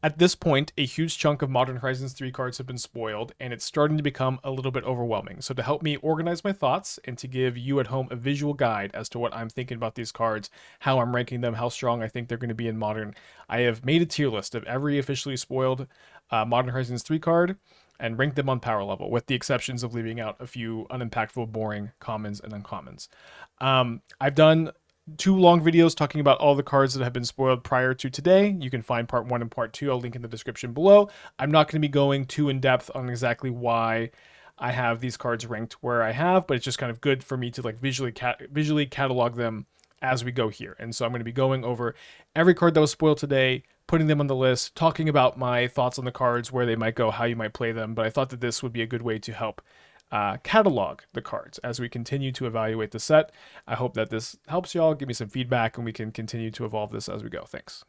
At this point, a huge chunk of Modern Horizons 3 cards have been spoiled, and it's starting to become a little bit overwhelming. So, to help me organize my thoughts and to give you at home a visual guide as to what I'm thinking about these cards, how I'm ranking them, how strong I think they're going to be in Modern, I have made a tier list of every officially spoiled Modern Horizons 3 card and ranked them on power level, with the exceptions of leaving out a few unimpactful, boring commons and uncommons. I've done two long videos talking about all the cards that have been spoiled prior to today. You can find part one and part two. I'll link in the description below. I'm not going to be going too in depth on exactly why I have these cards ranked where I have, but it's just kind of good for me to like visually catalog them as we go here. And so I'm going to be going over every card that was spoiled today, putting them on the list, talking about my thoughts on the cards, where they might go, how you might play them. But I thought that this would be a good way to help catalog the cards as we continue to evaluate the set. I hope that this helps y'all. Give me some feedback and we can continue to evolve this as we go. Thanks.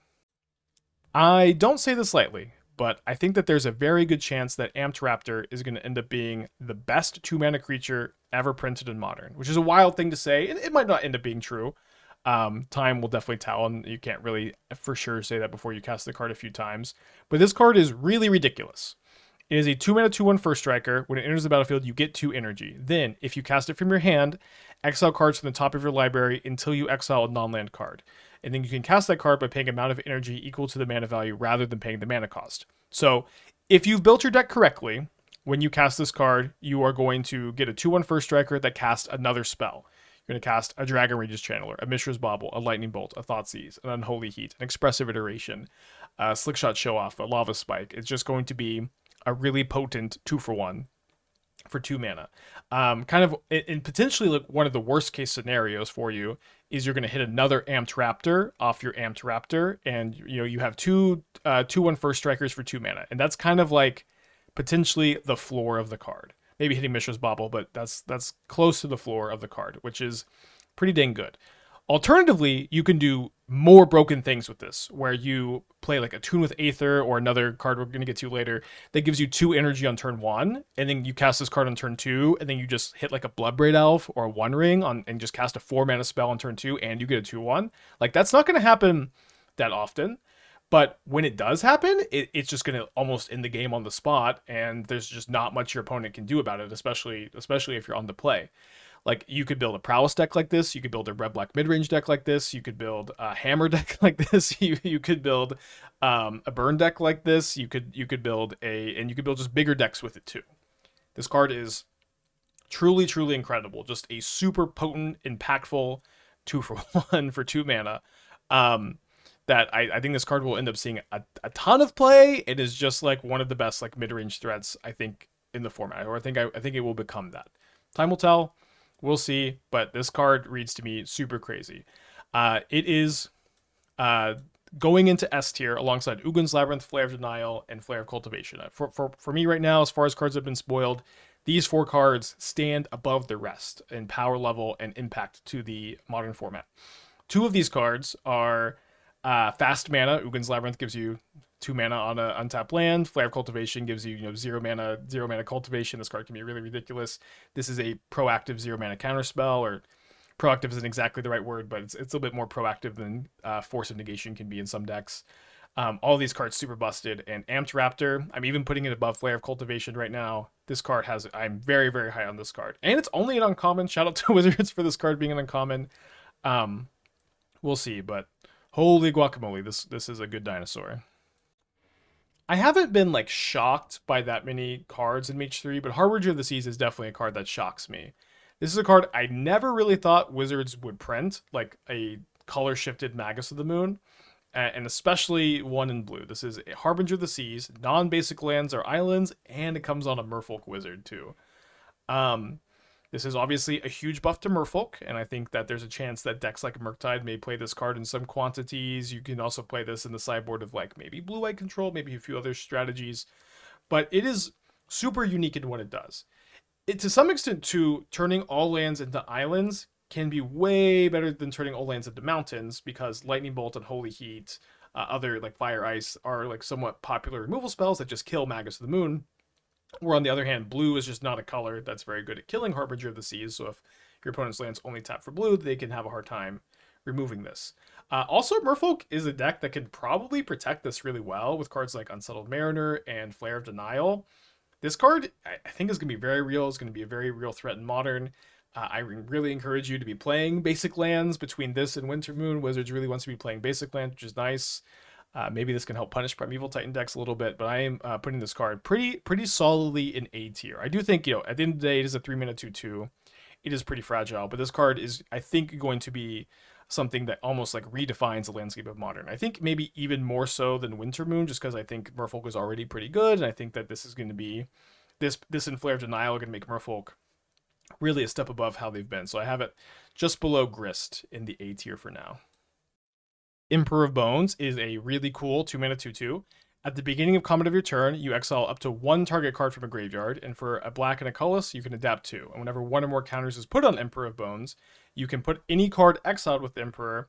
I don't say this lightly, but I think that there's a very good chance that Amped Raptor is going to end up being the best 2-mana creature ever printed in Modern, which is a wild thing to say. It might not end up being true. Time will definitely tell, and you can't really for sure say that before you cast the card a few times. But this card is really ridiculous. It is a 2-mana 2/1 first striker. When it enters the battlefield, you get 2 energy. Then, if you cast it from your hand, exile cards from the top of your library until you exile a non-land card. And then you can cast that card by paying an amount of energy equal to the mana value rather than paying the mana cost. So, if you've built your deck correctly, when you cast this card, you are going to get a 2/1 first striker that casts another spell. You're going to cast a Dragon Rage's Channeler, a Mishra's Bauble, a Lightning Bolt, a Thoughtseize, an Unholy Heat, an Expressive Iteration, a Slickshot Show Off, a Lava Spike. It's just going to be a really potent 2-for-1 for 2 mana. Kind of, in potentially like one of the worst case scenarios for you is you're going to hit another Amped Raptor off your Amped Raptor, and you have two 2/1 first strikers for 2 mana, and that's kind of like potentially the floor of the card. Maybe hitting Mishra's Bauble, but that's close to the floor of the card, which is pretty dang good. Alternatively, you can do more broken things with this, where you play like a Tune with Aether or another card we're going to get to later that gives you 2 energy on turn 1, and then you cast this card on turn 2, and then you just hit like a Bloodbraid Elf or a One Ring on and just cast a 4-mana spell on turn 2, and you get a 2/1. Like, that's not going to happen that often, but when it does happen, it's just going to almost end the game on the spot, and there's just not much your opponent can do about it, especially if you're on the play. Like, you could build a prowess deck like this, you could build a red black mid-range deck like this, you could build a hammer deck like this, you could build a burn deck like this, you could build just bigger decks with it too. This card is truly incredible, just a super potent, impactful 2-for-1 for 2 mana. That I think this card will end up seeing a ton of play. It is just like one of the best like mid-range threats I think in the format, or I think it will become that. Time will tell. We'll see, but this card reads to me super crazy. It is going into S tier alongside Ugin's Labyrinth, Flare of Denial, and Flare of Cultivation. For me right now, as far as cards have been spoiled, these 4 cards stand above the rest in power level and impact to the Modern format. 2 of these cards are fast mana. Ugin's Labyrinth gives you 2 mana on an untapped land. Flare of Cultivation gives you, 0 mana cultivation. This card can be really ridiculous. This is a proactive 0 mana counterspell, or proactive isn't exactly the right word, but it's a little bit more proactive than Force of Negation can be in some decks. All these cards super busted, and Amped Raptor, I'm even putting it above Flare of Cultivation right now. This card I'm very high on this card, and it's only an uncommon. Shout out to Wizards for this card being an uncommon. We'll see, but holy guacamole, this is a good dinosaur. I haven't been like shocked by that many cards in Mage 3, but Harbinger of the Seas is definitely a card that shocks me. This is a card I never really thought Wizards would print, like a color shifted Magus of the Moon, and especially one in blue. This is a Harbinger of the Seas, non-basic lands are islands, and it comes on a Merfolk Wizard too. Um, this is obviously a huge buff to Merfolk, and I think that there's a chance that decks like Murktide may play this card in some quantities. You can also play this in the sideboard of like maybe Blue-White Control, maybe a few other strategies. But it is super unique in what it does. It, to some extent, too, turning all lands into islands can be way better than turning all lands into mountains, because Lightning Bolt and Holy Heat, other like Fire Ice, are like somewhat popular removal spells that just kill Magus of the Moon. Where on the other hand, blue is just not a color that's very good at killing Harbinger of the Seas, so if your opponent's lands only tap for blue, they can have a hard time removing this. Also, Merfolk is a deck that can probably protect this really well with cards like Unsettled Mariner and Flare of Denial. This card, I think, is going to be very real. It's going to be a very real threat in Modern. I really encourage you to be playing basic lands between this and Winter Moon. Wizards really wants to be playing basic lands, which is nice. Maybe this can help punish Primeval Titan decks a little bit, but I am putting this card pretty solidly in A tier. I do think, at the end of the day, it is a 3-mana 2/2. It is pretty fragile, but this card is, I think, going to be something that almost like redefines the landscape of Modern. I think maybe even more so than Winter Moon, just because I think Merfolk is already pretty good, and I think that this is going to be this and Flare of Denial are going to make Merfolk really a step above how they've been. So I have it just below Grist in the A tier for now. Emperor of Bones is a really cool 2-mana 2/2. At the beginning of combat of your turn, you exile up to one target card from a graveyard, and for a black and a colorless, you can adapt 2. And whenever one or more counters is put on Emperor of Bones, you can put any card exiled with the Emperor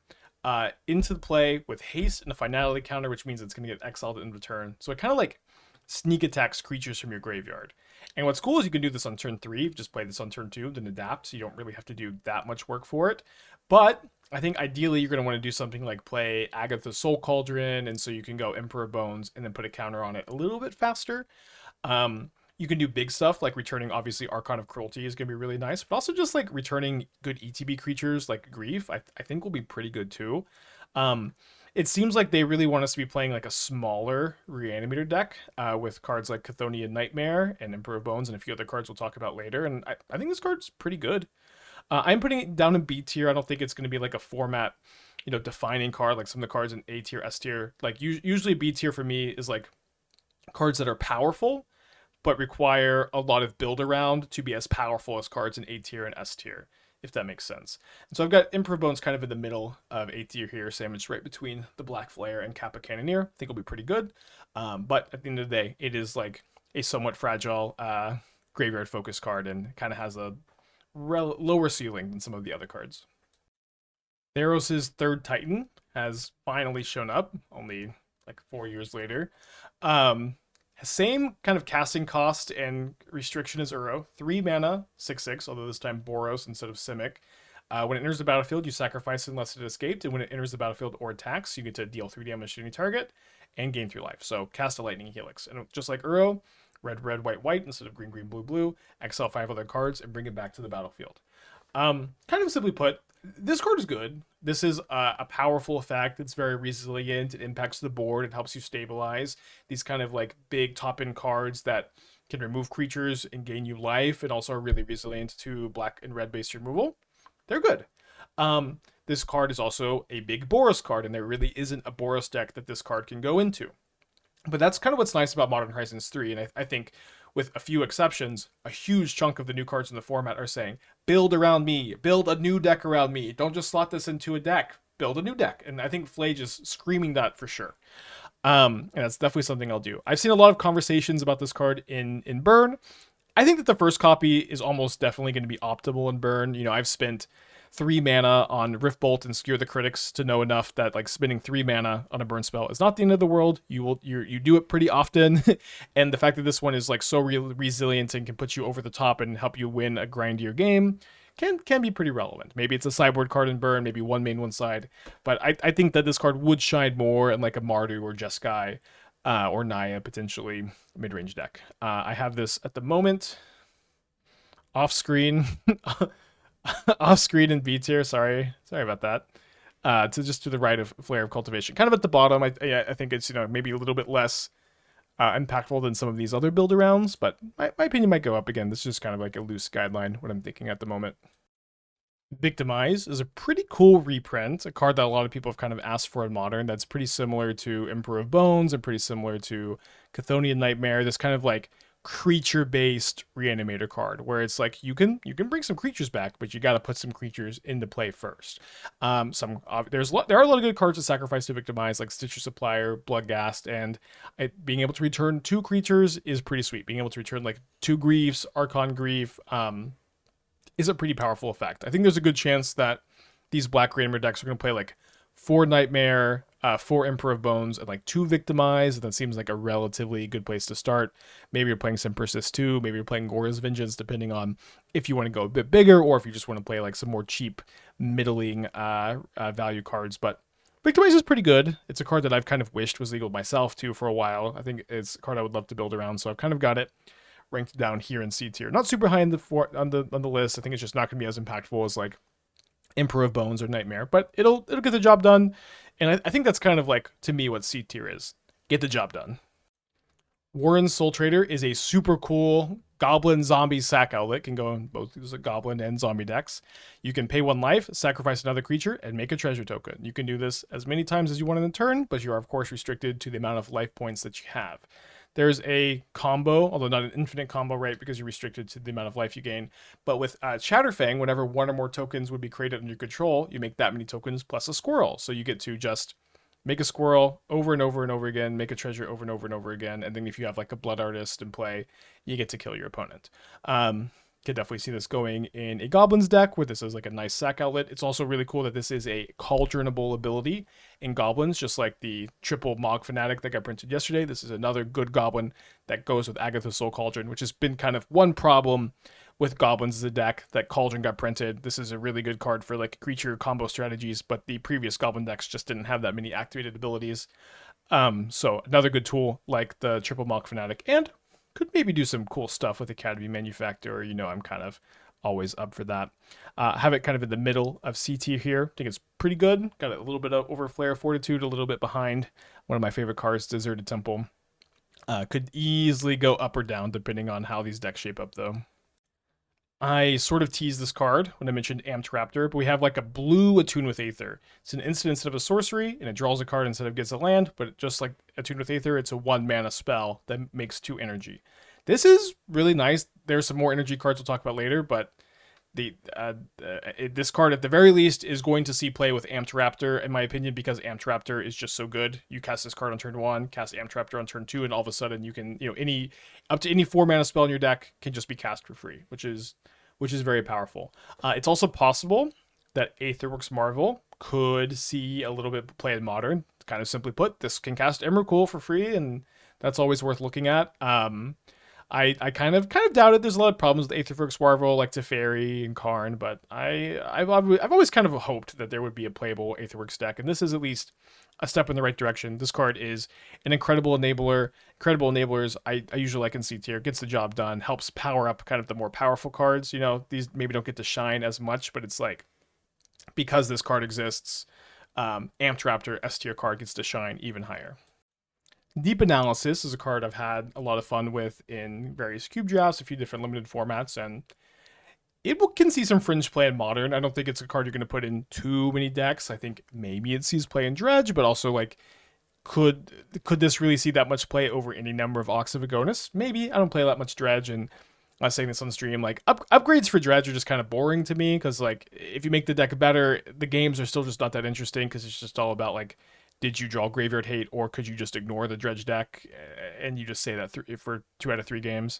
into the play with haste and a finality counter, which means it's going to get exiled in return. So it kind of like sneak attacks creatures from your graveyard. And what's cool is you can do this on turn 3, just play this on turn 2, then adapt, so you don't really have to do that much work for it. But I think ideally you're going to want to do something like play Agatha's Soul Cauldron, and so you can go Emperor of Bones and then put a counter on it a little bit faster. You can do big stuff like returning, obviously, Archon of Cruelty is going to be really nice, but also just like returning good ETB creatures like Grief, I think will be pretty good too. It seems like they really want us to be playing like a smaller Reanimator deck with cards like Chthonian Nightmare and Emperor of Bones and a few other cards we'll talk about later, and I think this card's pretty good. I'm putting it down in B tier. I don't think it's going to be like a format, defining card like some of the cards in A tier, S tier. Like usually B tier for me is like cards that are powerful, but require a lot of build around to be as powerful as cards in A tier and S tier, if that makes sense. And so I've got Emperor Bones kind of in the middle of A tier here, sandwiched right between the Black Flare and Kappa Cannoneer. I think it'll be pretty good. But at the end of the day, it is like a somewhat fragile graveyard focus card and kind of has a lower ceiling than some of the other cards. Theros' third Titan has finally shown up, only like 4 years later. Same kind of casting cost and restriction as Uro. 3 mana, 6/6, although this time Boros instead of Simic. When it enters the battlefield, you sacrifice it unless it escaped, and when it enters the battlefield or attacks, you get to deal 3 damage to any target and gain 3 life. So cast a Lightning Helix. And just like Uro, red, white instead of green, blue, exile 5 other cards and bring it back to the battlefield. Kind of simply put, this card is good. This is a powerful effect. It's very resilient. It impacts the board. It helps you stabilize. These kind of like big top-end cards that can remove creatures and gain you life and also are really resilient to black and red based removal. They're good. This card is also a big Boros card, and there really isn't a Boros deck that this card can go into. But that's kind of what's nice about Modern Horizons 3, and I think with a few exceptions, a huge chunk of the new cards in the format are saying, build around me, build a new deck around me, don't just slot this into a deck, build a new deck. And I think Flage is screaming that for sure. And that's definitely something I'll do. I've seen a lot of conversations about this card in Burn. I think that the first copy is almost definitely going to be optimal in Burn. I've spent 3 mana on Riftbolt and Skewer the Critics to know enough that like spending 3 mana on a burn spell is not the end of the world. You do it pretty often, and the fact that this one is like so resilient and can put you over the top and help you win a grindier game can be pretty relevant. Maybe it's a sideboard card in Burn, maybe one main, one side, but I think that this card would shine more in like a Mardu or Jeskai or Naya potentially mid-range deck. I have this at the moment off screen. Off screen in B tier, sorry about that. To just to the right of Flare of Cultivation, kind of at the bottom. I think it's maybe a little bit less impactful than some of these other build arounds, but my opinion might go up again. This is just kind of like a loose guideline, what I'm thinking at the moment. Victimize is a pretty cool reprint, a card that a lot of people have kind of asked for in Modern. That's pretty similar to Emperor of Bones and pretty similar to Chthonian Nightmare. This kind of like creature-based reanimator card where it's like you can bring some creatures back, but you got to put some creatures into play first. There are a lot of good cards to sacrifice to Victimize, like Stitcher Supplier, Bloodghast, and being able to return 2 creatures is pretty sweet. Being able to return like 2 Griefs, Archon Grief, is a pretty powerful effect. I think there's a good chance that these black reanimator decks are going to play like 4 Nightmare, 4 Emperor of Bones, and like 2 Victimize. That seems like a relatively good place to start. Maybe you're playing some Persist 2, maybe you're playing Gora's Vengeance, depending on if you want to go a bit bigger or if you just want to play like some more cheap, middling value cards. But Victimize is pretty good. It's a card that I've kind of wished was legal myself too for a while. I think it's a card I would love to build around, so I've kind of got it ranked down here in C tier. Not super high in on the list. I think it's just not going to be as impactful as like Emperor of Bones or Nightmare, but it'll get the job done. And I think that's kind of like, to me, what C tier is. Get the job done. Warren's Soul Trader is a super cool goblin zombie sack outlet. Can go in both use a goblin and zombie decks. You can pay 1 life, sacrifice another creature, and make a treasure token. You can do this as many times as you want in a turn, but you are of course restricted to the amount of life points that you have. There's a combo, although not an infinite combo, right? Because you're restricted to the amount of life you gain. But with Shatterfang, whenever 1 or more tokens would be created under your control, you make that many tokens plus a squirrel. So you get to just make a squirrel over and over and over again, make a treasure over and over and over again, and then if you have like a blood artist in play, you get to kill your opponent. Could definitely see this going in a goblins deck where this is like a nice sack outlet. It's also really cool that this is a cauldronable ability in goblins, just like the triple Mog Fanatic that got printed yesterday. This is another good goblin that goes with Agatha's Soul Cauldron, which has been kind of one problem with goblins as a deck. That Cauldron got printed. This is a really good card for like creature combo strategies, but the previous goblin decks just didn't have that many activated abilities. So another good tool like the triple Mog Fanatic, and could maybe do some cool stuff with Academy Manufactor. You know, I'm kind of always up for that. Have it kind of in the middle of C tier here. I think it's pretty good. Got a little bit of Overflare Fortitude, a little bit behind. One of my favorite cards, Deserted Temple. Could easily go up or down depending on how these decks shape up though. I sort of teased this card when I mentioned Amped Raptor, but we have like a blue Attune with Aether. It's an instant instead of a sorcery, and it draws a card instead of gets a land, but just like Attune with Aether, it's a 1 mana spell that makes 2 energy. This is really nice. There's some more energy cards we'll talk about later, but this card at the very least is going to see play with Amped Raptor, in my opinion, because Amped Raptor is just so good. You cast this card on turn 1, cast Amped Raptor on turn 2, and all of a sudden you can, up to any 4 mana spell in your deck can just be cast for free, which is very powerful. It's also possible that Aetherworks Marvel could see a little bit play in Modern. Kind of simply put, this can cast Emrakul for free, and that's always worth looking at. I kind of doubted. There's a lot of problems with Aetherworks Marvel, like Teferi and Karn, but I've always kind of hoped that there would be a playable Aetherworks deck, and this is at least a step in the right direction. This card is an incredible enabler. Incredible enablers, I usually like in C tier. Gets the job done, helps power up kind of the more powerful cards. These maybe don't get to shine as much, but it's like, because this card exists, Amped Raptor S tier card gets to shine even higher. Deep Analysis is a card I've had a lot of fun with in various cube drafts, a few different limited formats, and can see some Fringe play in Modern. I don't think it's a card you're going to put in too many decks. I think maybe it sees play in Dredge, but also like, could this really see that much play over any number of Ox of Agonis? Maybe. I don't play that much Dredge, and I'm not saying this on stream. Like, upgrades for Dredge are just kind of boring to me, because like, if you make the deck better, the games are still just not that interesting, because it's just all about like, did you draw Graveyard Hate, or could you just ignore the Dredge deck and you just say that for 2 out of 3 games?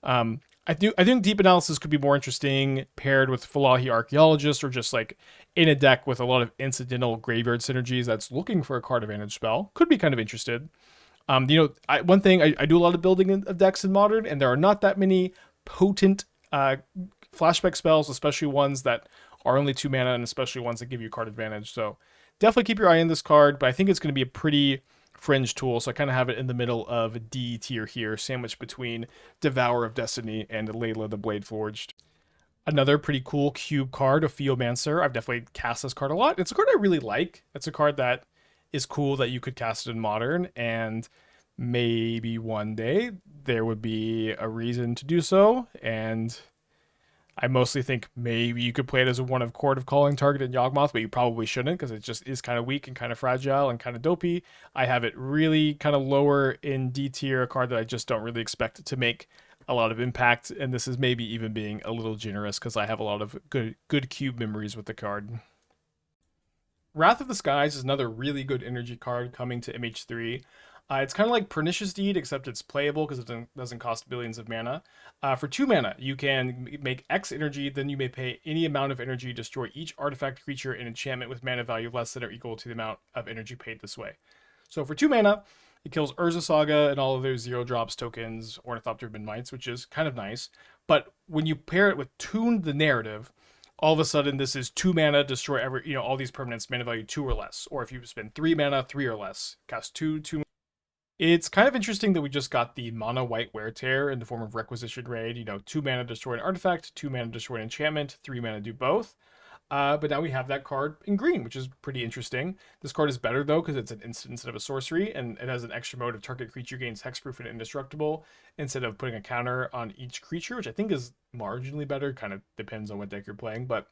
I think Deep Analysis could be more interesting paired with Falahi Archaeologist, or just like in a deck with a lot of incidental graveyard synergies that's looking for a card advantage spell. Could be kind of interested. One thing, I do a lot of building of decks in Modern, and there are not that many potent flashback spells, especially ones that are only 2 mana, and especially ones that give you card advantage. So definitely keep your eye on this card, but I think it's going to be a pretty Fringe tool, so I kind of have it in the middle of D tier here, sandwiched between Devourer of Destiny and Layla the Blade Forged. Another pretty cool cube card, Ophiomancer. I've definitely cast this card a lot. It's a card I really like. It's a card that is cool that you could cast it in Modern, and maybe one day there would be a reason to do so, and I mostly think maybe you could play it as a 1 of Court of Calling target in Yawgmoth, but you probably shouldn't, because it just is kind of weak and kind of fragile and kind of dopey. I have it really kind of lower in D tier, a card that I just don't really expect to make a lot of impact, and this is maybe even being a little generous, because I have a lot of good cube memories with the card. Wrath of the Skies is another really good energy card coming to MH3. It's kind of like Pernicious Deed, except it's playable because it doesn't cost billions of mana. For 2 mana, you can make X energy, then you may pay any amount of energy, destroy each artifact, creature, and enchantment with mana value less than or equal to the amount of energy paid this way. So for 2 mana, it kills Urza Saga and all of their 0-drops tokens, Ornithopter Midnights, which is kind of nice. But when you pair it with Tune the Narrative, all of a sudden this is 2 mana, destroy every, all these permanents, mana value 2 or less. Or if you spend 3 mana, 3 or less, cast 2. It's kind of interesting that we just got the mono white wear tear in the form of Requisition Raid. 2 mana destroy an artifact, 2 mana destroy an enchantment, 3 mana do both. But now we have that card in green, which is pretty interesting. This card is better though because it's an instant instead of a sorcery, and it has an extra mode of target creature gains hexproof and indestructible instead of putting a counter on each creature, which I think is marginally better. Kind of depends on what deck you're playing, but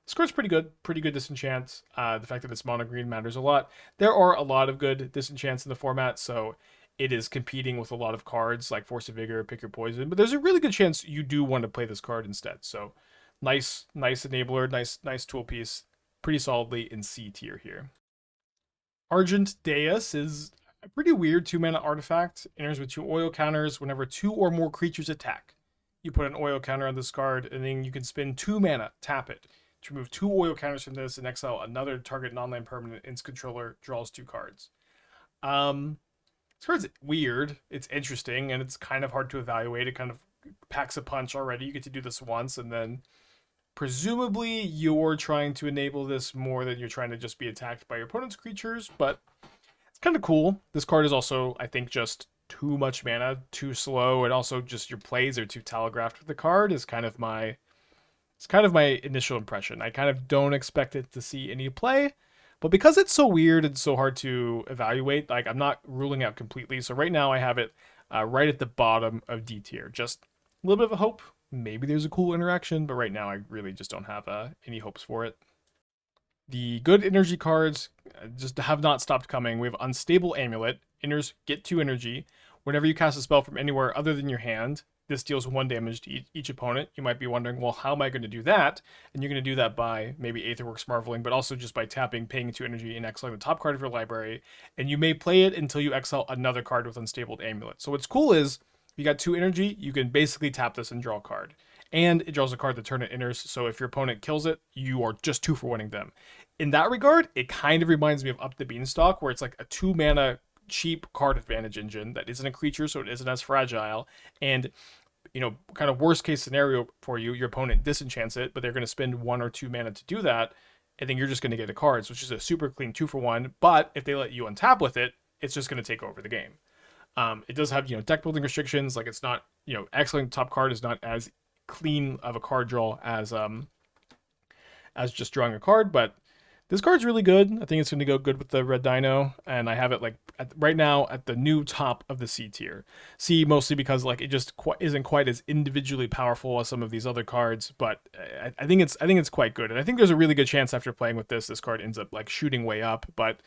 this card's pretty good disenchant. The fact that it's mono green matters a lot. There are a lot of good disenchants in the format, so it is competing with a lot of cards like Force of Vigor, Pick Your Poison, but there's a really good chance you do want to play this card instead. So nice enabler, nice tool piece, pretty solidly in C tier here. Argent Deus is a pretty weird 2 mana artifact. Enters with 2 oil counters whenever 2 or more creatures attack. You put an oil counter on this card, and then you can spend 2 mana, tap it, to remove 2 oil counters from this and exile another target non-land permanent its controller draws 2 cards. This card's weird. It's interesting, and it's kind of hard to evaluate. It kind of packs a punch already. You get to do this once, and then presumably you're trying to enable this more than you're trying to just be attacked by your opponent's creatures, but it's kind of cool. This card is also, I think, just too much mana, too slow, and also just your plays are too telegraphed with the card is kind of my initial impression. I kind of don't expect it to see any play, but because it's so weird and so hard to evaluate, like I'm not ruling out completely. So right now I have it right at the bottom of D tier. Just a little bit of a hope. Maybe there's a cool interaction, but right now I really just don't have any hopes for it. The good energy cards just have not stopped coming. We have Unstable Amulet. Enters, get 2 energy. Whenever you cast a spell from anywhere other than your hand, this deals 1 damage to each opponent. You might be wondering, well, how am I going to do that? And you're going to do that by maybe Aetherworks Marveling, but also just by tapping, paying 2 energy, and exiling the top card of your library. And you may play it until you exile another card with Unstable Amulet. So what's cool is, if you got 2 energy, you can basically tap this and draw a card. And it draws a card the turn it enters, so if your opponent kills it, you are just 2 for winning them. In that regard, it kind of reminds me of Up the Beanstalk, where it's like a 2 mana cheap card advantage engine that isn't a creature, so it isn't as fragile. And kind of worst case scenario for you, your opponent disenchants it, but they're going to spend 1 or 2 mana to do that, and then you're just going to get a card, which is a super clean 2 for 1. But if they let you untap with it, it's just going to take over the game. It does have deck building restrictions, like it's not exiling top card is not as clean of a card draw as just drawing a card, but this card's really good. I think it's going to go good with the red dino, and I have it right now at the new top of the C tier. C mostly because it just isn't quite as individually powerful as some of these other cards, but I think it's quite good, and I think there's a really good chance after playing with this card ends up shooting way up, but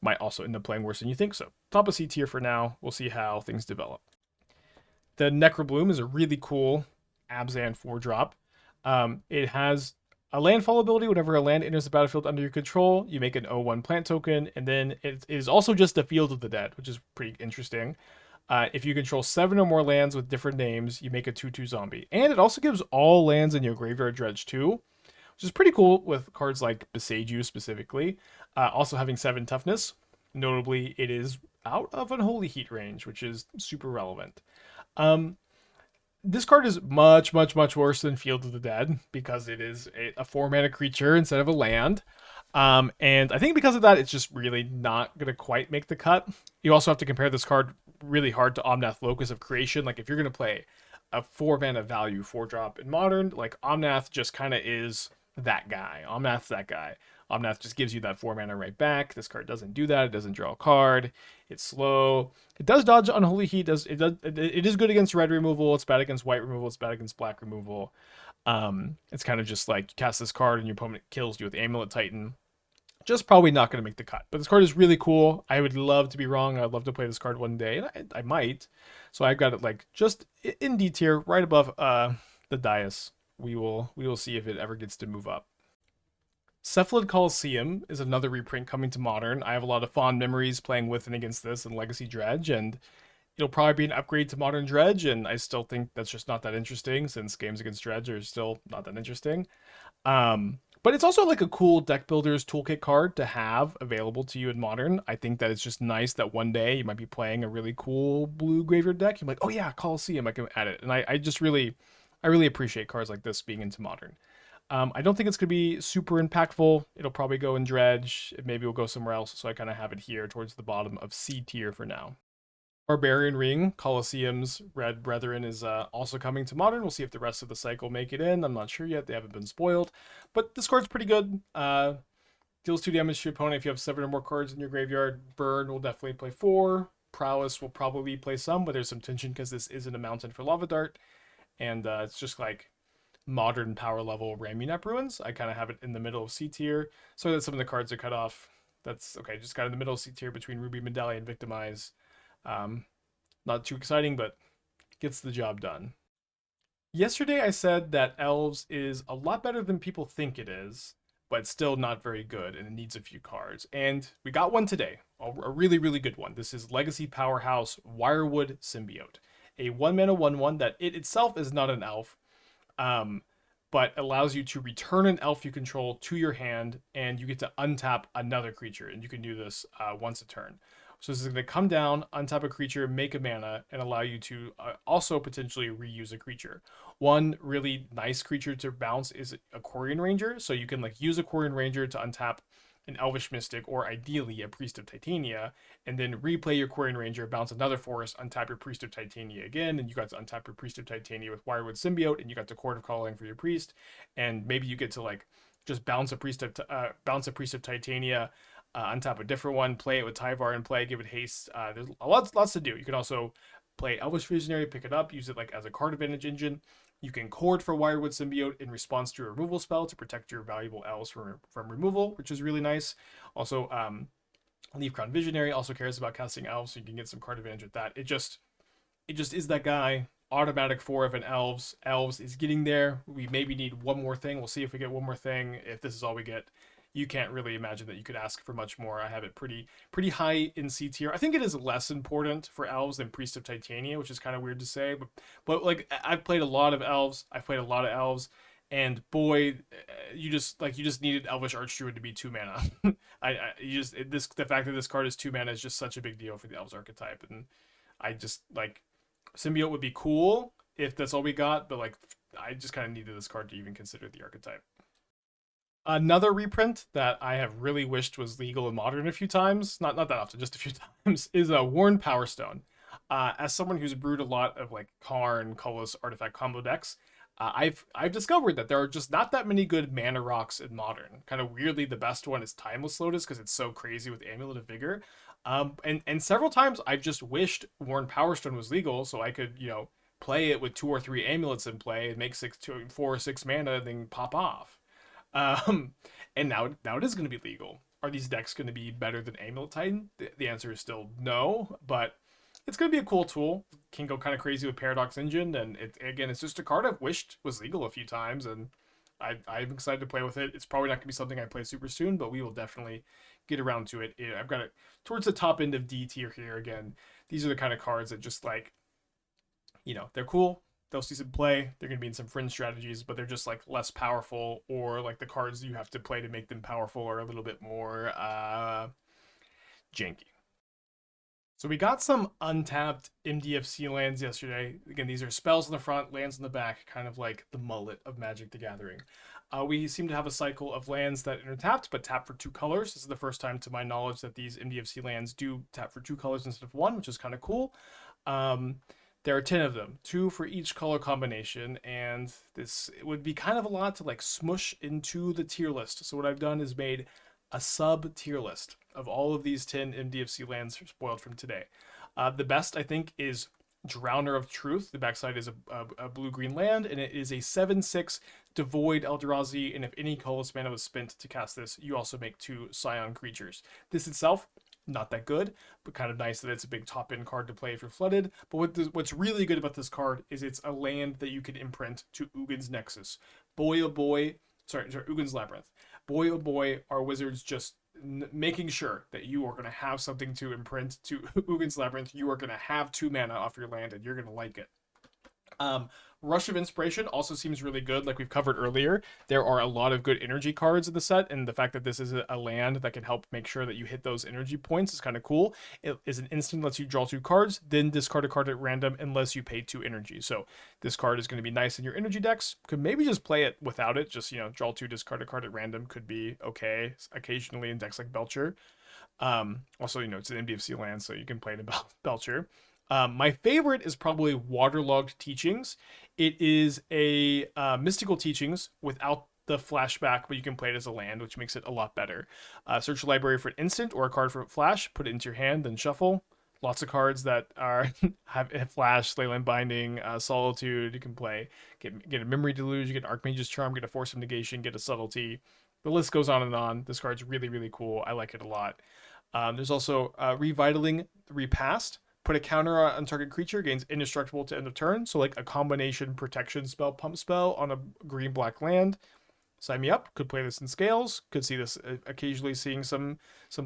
might also end up playing worse than you think. So top of C tier for now. We'll see how things develop. The Necrobloom is a really cool Abzan 4-drop. It has a landfall ability. Whenever a land enters the battlefield under your control, you make an 0/1 plant token, and then it is also just a Field of the Dead, which is pretty interesting. If you control 7 or more lands with different names, you make a 2/2 zombie. And it also gives all lands in your graveyard dredge too, which is pretty cool with cards like Besage You specifically. Also having 7 toughness. Notably, it is out of Unholy Heat range, which is super relevant. This card is much worse than Field of the Dead because it is a 4-mana creature instead of a land. And I think because of that, it's just really not going to quite make the cut. You also have to compare this card really hard to Omnath Locus of Creation. Like if you're going to play a 4-mana value 4-drop in Modern, Omnath just kind of is that guy. Omnath's that guy. Omnath just gives you that 4 mana right back. This card doesn't do that. It doesn't draw a card. It's slow. It does dodge Unholy Heat. It is good against red removal. It's bad against white removal. It's bad against black removal. It's kind of just you cast this card and your opponent kills you with Amulet Titan. Just probably not going to make the cut. But this card is really cool. I would love to be wrong. I'd love to play this card one day. And I might. So I've got it just in D tier, right above the dais. We will see if it ever gets to move up. Cephalid Coliseum is another reprint coming to Modern. I have a lot of fond memories playing with and against this in Legacy Dredge, and it'll probably be an upgrade to Modern Dredge, and I still think that's just not that interesting since games against Dredge are still not that interesting. But it's also a cool deck builder's toolkit card to have available to you in Modern. I think that it's just nice that one day you might be playing a really cool blue graveyard deck. You're like, oh yeah, Coliseum, I can add it. And I really appreciate cards like this being into Modern. I don't think it's going to be super impactful. It'll probably go in dredge. Maybe we'll go somewhere else. So I kind of have it here towards the bottom of C tier for now. Barbarian Ring, Colosseum's Red Brethren is also coming to Modern. We'll see if the rest of the cycle make it in. I'm not sure yet. They haven't been spoiled. But this card's pretty good. Deals 2 damage to your opponent if you have 7 or more cards in your graveyard. Burn will definitely play 4. Prowess will probably play some, but there's some tension because this isn't a mountain for Lava Dart. And it's just like modern power level Ramunap Ruins. I kind of have it in the middle of C tier. So that some of the cards are cut off. That's okay, just got in the middle of C tier between Ruby Medallion and Victimize. Not too exciting, but gets the job done. Yesterday I said that Elves is a lot better than people think it is, but still not very good and it needs a few cards. And we got one today, a really, really good one. This is Legacy Powerhouse Wirewood Symbiote, a 1-mana 1/1 that it itself is not an elf, but allows you to return an elf you control to your hand, and you get to untap another creature, and you can do this once a turn. So this is going to come down, untap a creature, make a mana, and allow you to also potentially reuse a creature. One really nice creature to bounce is a Quarian Ranger, so you can like use a Quarian Ranger to untap an Elvish Mystic, or ideally a Priest of Titania, and then replay your Quarian Ranger, bounce another forest, untap your Priest of Titania again, and you got to untap your Priest of Titania with Wirewood Symbiote, and you got the Court of Calling for your Priest, and maybe you get to like just bounce a Priest of Titania, untap a different one, play it with Tyvar and play, give it haste. There's lots to do. You can also play Elvish Visionary, pick it up, use it like as a card advantage engine. You can chord for Wirewood Symbiote in response to a removal spell to protect your valuable elves from removal, which is really nice. Also, Leafcrown Visionary also cares about casting elves, so you can get some card advantage with that. It just is that guy. Automatic 4 of an Elves. Elves is getting there. We maybe need one more thing. We'll see if we get one more thing. If this is all we get, you can't really imagine that you could ask for much more. I have it pretty high in C tier. I think it is less important for Elves than Priest of Titania, which is kind of weird to say, but like I've played a lot of Elves. I've played a lot of Elves, and boy, you just needed Elvish Archdruid to be 2 mana. The fact that this card is 2 mana is just such a big deal for the Elves archetype, and I just like Symbiote would be cool if that's all we got, but like I just kind of needed this card to even consider the archetype. Another reprint that I have really wished was legal in Modern a few times, not that often, just a few times, is a Worn Power Stone. As someone who's brewed a lot of like Karn, Colorless Artifact combo decks, I've discovered that there are just not that many good mana rocks in Modern. Kind of weirdly, the best one is Timeless Lotus because it's so crazy with Amulet of Vigor. And several times I've just wished Worn Power Stone was legal so I could play it with 2 or 3 amulets in play and make 4 or 6 mana and then pop off. And now it is going to be legal. Are these decks going to be better than Amulet Titan? The answer is still no, but it's going to be a cool tool. Can go kind of crazy with Paradox Engine, and it's just a card I've wished was legal a few times, and I'm excited to play with it. It's probably not going to be something I play super soon, but we will definitely get around to it. I've got it towards the top end of D tier here again. These are the kind of cards that just like, they're cool. They'll see some play. They're going to be in some Fringe strategies, but they're just like less powerful, or like the cards you have to play to make them powerful are a little bit more janky. So we got some untapped MDFC lands yesterday. Again, these are spells on the front, lands on the back, kind of like the mullet of Magic the Gathering. We seem to have a cycle of lands that are tapped, but tap for 2 colors. This is the first time to my knowledge that these MDFC lands do tap for 2 colors instead of 1, which is kind of cool. There are 10 of them, 2 for each color combination, and it would be kind of a lot to like smush into the tier list. So what I've done is made a sub tier list of all of these 10 MDFC lands spoiled from today. The best, I think, is Drowner of Truth. The backside is a blue-green land, and it is a 7/6 devoid Eldrazi, and if any colorless mana was spent to cast this, you also make 2 Scion creatures. This itself, not that good, but kind of nice that it's a big top-end card to play if you're flooded. But what's really good about this card is it's a land that you can imprint to Ugin's Nexus. Boy, oh boy, sorry, Ugin's Labyrinth. Boy, oh boy, are wizards just making sure that you are going to have something to imprint to Ugin's Labyrinth. You are going to have 2 mana off your land, and you're going to like it. Um, Rush of Inspiration also seems really good, like we've covered earlier. There are a lot of good energy cards in the set, and the fact that this is a land that can help make sure that you hit those energy points is kind of cool. It is an instant, lets you draw 2 cards, then discard a card at random unless you pay 2 energy. So this card is going to be nice in your energy decks. Could maybe just play it without it, just, draw 2, discard a card at random could be okay occasionally in decks like Belcher. Also, it's an MDFC land, so you can play it about Belcher. My favorite is probably Waterlogged Teachings. It is a mystical teachings without the flashback, but you can play it as a land, which makes it a lot better. Search your library for an instant or a card for flash, put it into your hand, then shuffle. Lots of cards that are have flash, Leyline Binding, Solitude. You can play, get a Memory Deluge, you get an Archmage's Charm, get a Force of Negation, get a Subtlety. The list goes on and on. This card's really, really cool. I like it a lot. There's also Revitaling Repast. Put a counter on target creature, gains indestructible to end of turn. So like a combination protection spell, pump spell on a green-black land. Sign me up. Could play this in scales. Could see this occasionally seeing some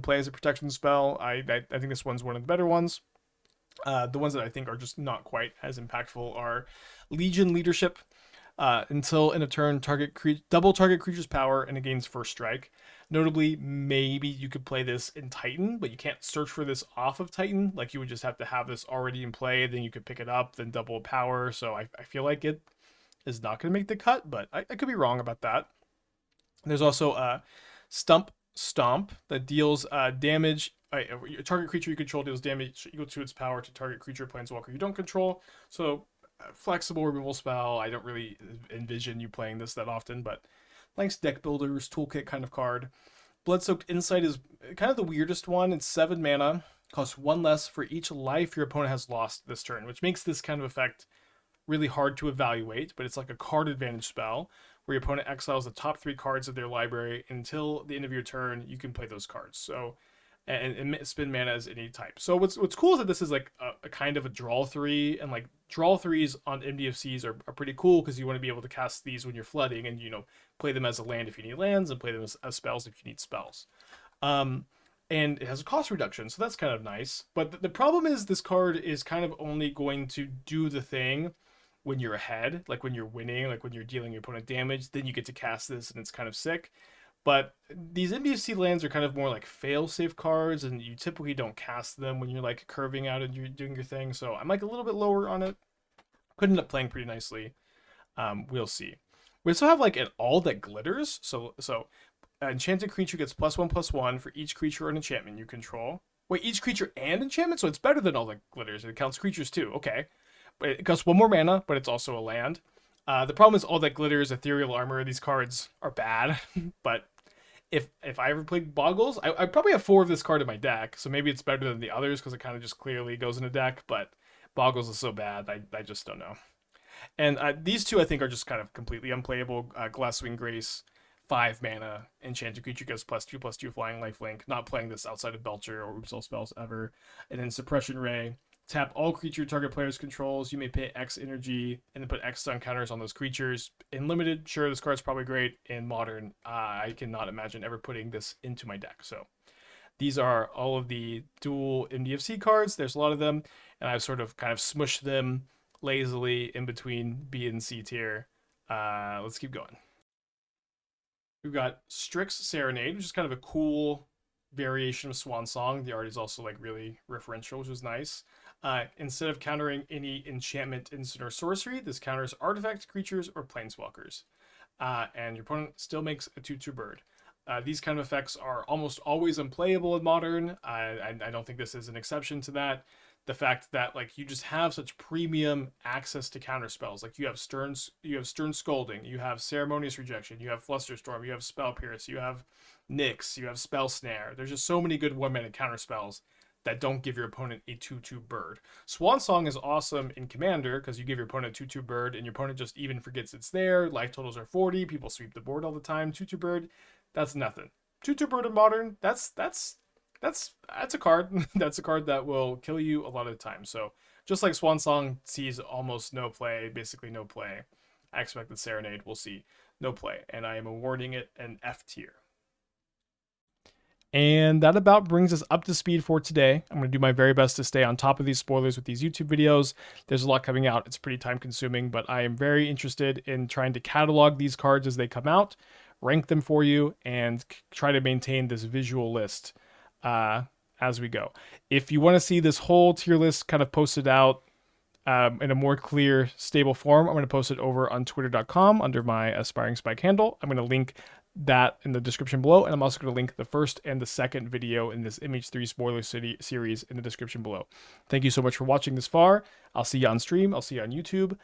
play as a protection spell. I think this one's one of the better ones. The ones that I think are just not quite as impactful are Legion Leadership. Until in a turn, double target creature's power and it gains first strike. Notably, maybe you could play this in Titan, but you can't search for this off of Titan. Like you would just have to have this already in play, then you could pick it up, then double power. So I feel like it is not going to make the cut, but I could be wrong about that. There's also Stomp that deals damage. A target creature you control deals damage equal to its power to target creature, planeswalker you don't control. So flexible removal spell. I don't really envision you playing this that often, but nice deck builders toolkit kind of card. Blood-Soaked Insight is kind of the weirdest one. It's 7 mana, costs 1 less for each life your opponent has lost this turn, which makes this kind of effect really hard to evaluate, but it's like a card advantage spell where your opponent exiles the top 3 cards of their library. Until the end of your turn, you can play those cards. So and spend mana as any type. So what's cool is that this is like a kind of a draw 3, and like draw 3s on MDFCs are pretty cool because you want to be able to cast these when you're flooding, and play them as a land if you need lands, and play them as spells if you need spells. And it has a cost reduction, so that's kind of nice. But the problem is this card is kind of only going to do the thing when you're ahead, like when you're winning, like when you're dealing your opponent damage, then you get to cast this, and it's kind of sick. But these MDFC lands are kind of more like fail-safe cards, and you typically don't cast them when you're like curving out and you're doing your thing. So I'm like a little bit lower on it. Could end up playing pretty nicely. We'll see. We also have like an all that glitters. So enchanted creature gets +1/+1 for each creature or an enchantment you control. Wait, each creature and enchantment? So it's better than all that glitters. It counts creatures too. Okay. But it costs 1 more mana, but it's also a land. The problem is all that glitters, ethereal armor. These cards are bad, but if I ever played Boggles, I probably have 4 of this card in my deck, so maybe it's better than the others because it kind of just clearly goes in a deck, but Boggles is so bad, I just don't know. And these 2 I think are just kind of completely unplayable. Glasswing Grace, 5 mana, enchanted creature gets +2/+2 flying lifelink. Not playing this outside of Belcher or Oopsal spells ever. And then Suppression Ray. Tap all creature target players controls. You may pay X energy and then put X stun counters on those creatures. In limited, sure, this card's probably great. In modern, I cannot imagine ever putting this into my deck. So these are all of the dual MDFC cards. There's a lot of them, and I've sort of kind of smushed them lazily in between B and C tier. Let's keep going. We've got Strix Serenade, which is kind of a cool variation of Swan Song. The art is also like really referential, which is nice. Instead of countering any enchantment, instant, or sorcery, this counters artifact creatures or planeswalkers. And your opponent still makes a 2/2 bird. These kind of effects are almost always unplayable in modern. I don't think this is an exception to that. The fact that like you just have such premium access to counter spells, like you have Stern Scolding, you have Ceremonious Rejection, you have Flusterstorm, you have Spell Pierce, you have Nyx, you have Spell Snare. There's just so many good 1-mana counter spells that don't give your opponent a 2/2 bird. Swan Song is awesome in Commander because you give your opponent a 2/2 bird and your opponent just even forgets it's there. Life totals are 40. People sweep the board all the time. 2/2 bird, that's nothing. 2/2 bird in Modern, that's a card. That's a card that will kill you a lot of the time. So just like Swan Song sees almost no play, basically no play, I expect that Serenade will see no play, and I am awarding it an F tier. And that about brings us up to speed for today. I'm going to do my very best to stay on top of these spoilers with these YouTube videos. There's a lot coming out. It's pretty time consuming, but I am very interested in trying to catalog these cards as they come out, rank them for you, and try to maintain this visual list as we go. If you want to see this whole tier list kind of posted out in a more clear, stable form, I'm going to post it over on twitter.com under my Aspiring Spike handle. I'm going to link that in the description below, and I'm also going to link the first and the second video in this Image 3 spoiler series in the description below. Thank you so much for watching this far. I'll see you on stream. I'll see you on YouTube.